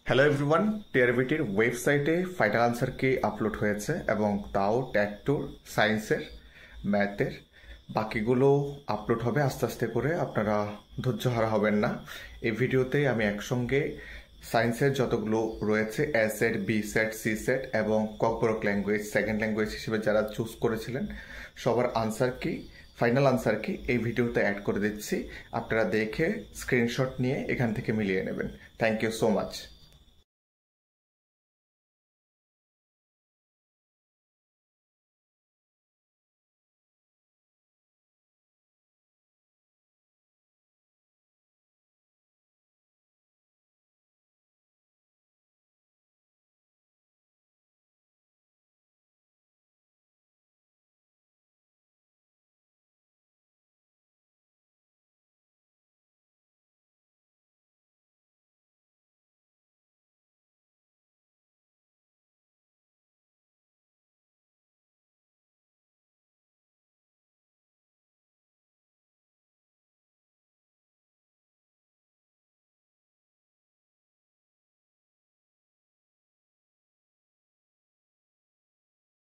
Hello everyone, টিআরবিটির ওয়েবসাইটে final answer কি upload হয়েছে এবং তাও ট্যাগ টুর সায়েন্সের, ম্যাথের। বাকিগুলো আপলোড হবে আস্তে আস্তে করে, আপনারা ধৈর্য হারা হবেন না। এই ভিডিওতে আমি একসঙ্গে সায়েন্সের যতগুলো রয়েছে A set, B set, C set এবং ককবরক ল্যাঙ্গুয়েজ সেকেন্ড ল্যাঙ্গুয়েজ হিসেবে যারা চুজ করেছিলেন সবার আনসার কি, ফাইনাল আনসার কি এই ভিডিওতে অ্যাড করে দিচ্ছি। আপনারা দেখে স্ক্রিনশট নিয়ে এখান থেকে মিলিয়ে নেবেন। Thank you so much.